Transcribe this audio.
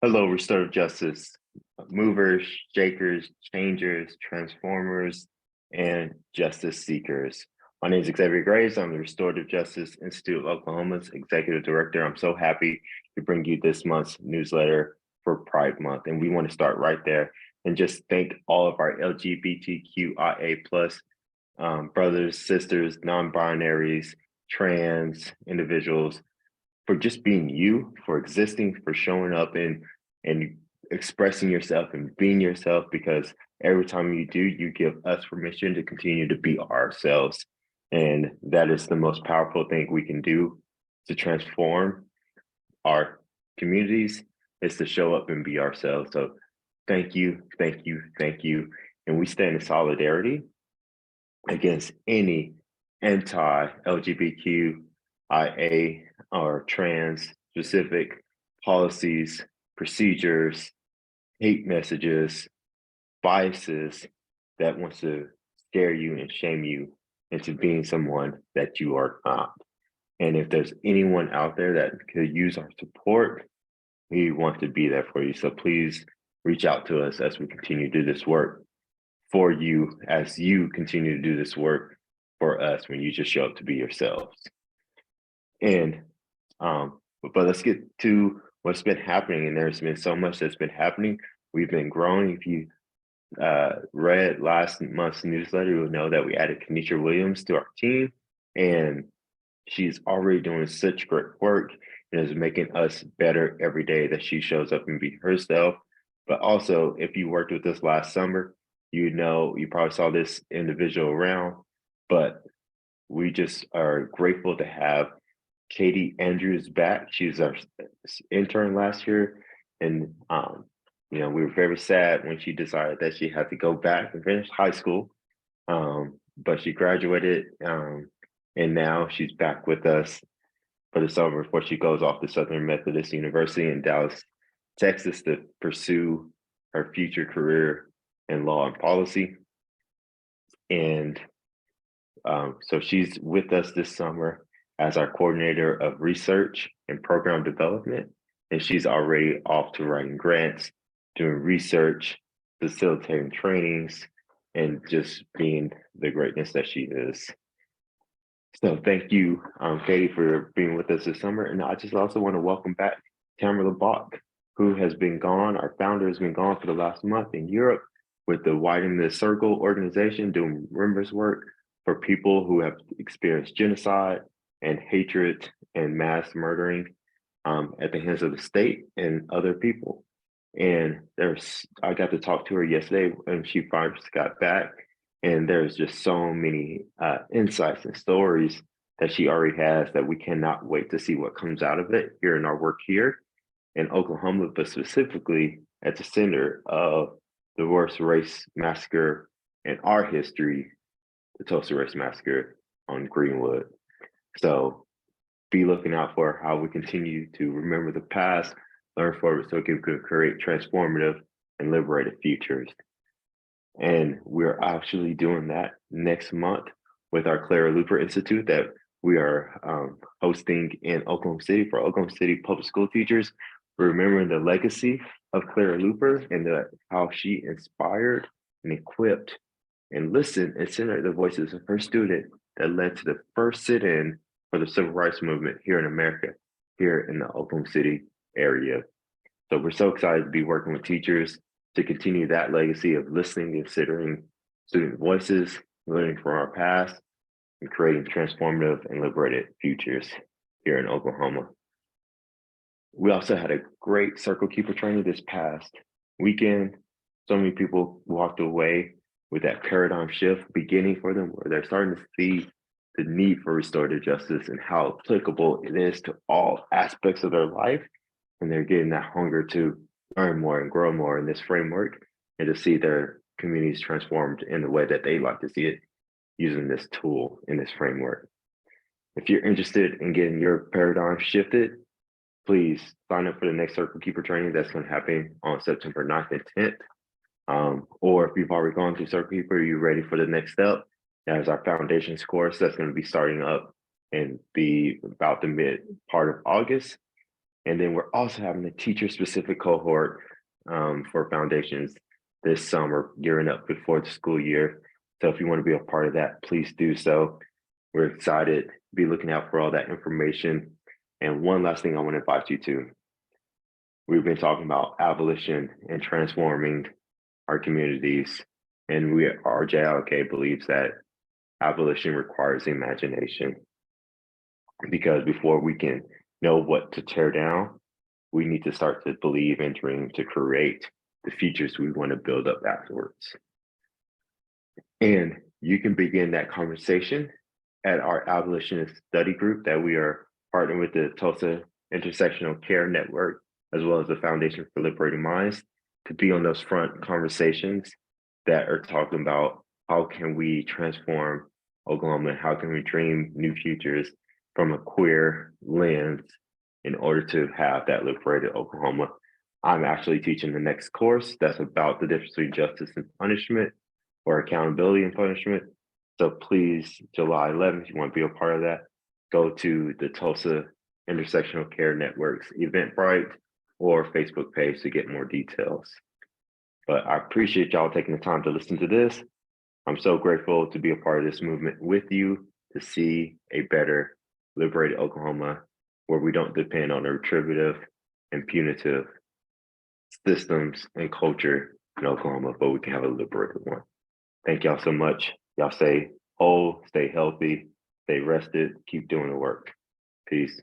Hello, restorative justice movers, shakers, changers, transformers, and justice seekers. My name is Xavier Graves. I'm the Restorative Justice Institute of Oklahoma's Executive Director. I'm so happy to bring you this month's newsletter for Pride Month. And we want to start right there and just thank all of our LGBTQIA plus brothers, sisters, non-binaries, trans individuals for just being you, for existing, for showing up and expressing yourself and being yourself, because every time you do, you give us permission to continue to be ourselves. And that is the most powerful thing we can do to transform our communities, is to show up and be ourselves. So thank you, thank you, thank you. And we stand in solidarity against any anti-LGBTQIA or trans specific policies, procedures, hate messages, biases that wants to scare you and shame you into being someone that you are not. And if there's anyone out there that could use our support, we want to be there for you. So please reach out to us as we continue to do this work for you, as you continue to do this work for us when you just show up to be yourselves. And but let's get to what's been happening. And there's been so much that's been happening. We've been growing. If you read last month's newsletter, you'll know that we added Kenesha Williams to our team, and she's already doing such great work and is making us better every day that she shows up and be herself. But also, if you worked with us last summer, you know, you probably saw this individual around, but we just are grateful to have Katie Andrews back. She was our intern last year, and you know, we were very sad when she decided that she had to go back and finish high school. But she graduated, and now she's back with us for the summer before she goes off to Southern Methodist University in Dallas, Texas, to pursue her future career in law and policy. And so she's with us this summer as our coordinator of research and program development. And she's already off to writing grants, doing research, facilitating trainings, and just being the greatness that she is. So thank you, Katie, for being with us this summer. And I just also want to welcome back Tamara Bach, who has been gone. Our founder has been gone for the last month in Europe with the Widen the Circle organization, doing remembrance work for people who have experienced genocide and hatred and mass murdering at the hands of the state and other people. And I got to talk to her yesterday when she first got back, and there's just so many insights and stories that she already has that we cannot wait to see what comes out of it here in our work here in Oklahoma, but specifically at the center of the worst race massacre in our history, the Tulsa Race Massacre on Greenwood. So be looking out for how we continue to remember the past, learn from it so we can create transformative and liberated futures. And we're actually doing that next month with our Clara Luper Institute that we are hosting in Oklahoma City for Oklahoma City public school teachers. We're remembering the legacy of Clara Luper and how she inspired and equipped and listened and centered the voices of her student that led to the first sit-in for the civil rights movement here in America, here in the Oklahoma City area. So we're so excited to be working with teachers to continue that legacy of listening, considering student voices, learning from our past, and creating transformative and liberated futures here in Oklahoma. We also had a great Circle Keeper training this past weekend. So many people walked away with that paradigm shift beginning for them, where they're starting to see the need for restorative justice and how applicable it is to all aspects of their life. And they're getting that hunger to learn more and grow more in this framework and to see their communities transformed in the way that they like to see it using this tool in this framework. If you're interested in getting your paradigm shifted, please sign up for the next Circle Keeper training that's going to happen on September 9th and 10th. Or if you've already gone through Circle Keeper, you're ready for the next step. There's our foundations course that's going to be starting up and be about the mid part of August. And then we're also having a teacher-specific cohort for foundations this summer, gearing up before the school year. So if you want to be a part of that, please do so. We're excited. Be looking out for all that information. And one last thing I want to invite you to. We've been talking about abolition and transforming our communities. And we at RJIOK believes that abolition requires imagination, because before we can know what to tear down, we need to start to believe and dream to create the futures we want to build up afterwards. And you can begin that conversation at our abolitionist study group that we are partnering with the Tulsa Intersectional Care Network, as well as the Foundation for Liberating Minds, to be on those front conversations that are talking about how can we transform Oklahoma, how can we dream new futures from a queer lens in order to have that liberated Oklahoma. I'm actually teaching the next course that's about the difference between justice and punishment, or accountability and punishment. So please, July 11th, if you want to be a part of that, go to the Tulsa Intersectional Care Network's Eventbrite or Facebook page to get more details. But I appreciate y'all taking the time to listen to this. I'm so grateful to be a part of this movement with you, to see a better liberated Oklahoma where we don't depend on the retributive and punitive systems and culture in Oklahoma, but we can have a liberated one. Thank y'all so much. Y'all stay whole, stay healthy, stay rested, keep doing the work. Peace.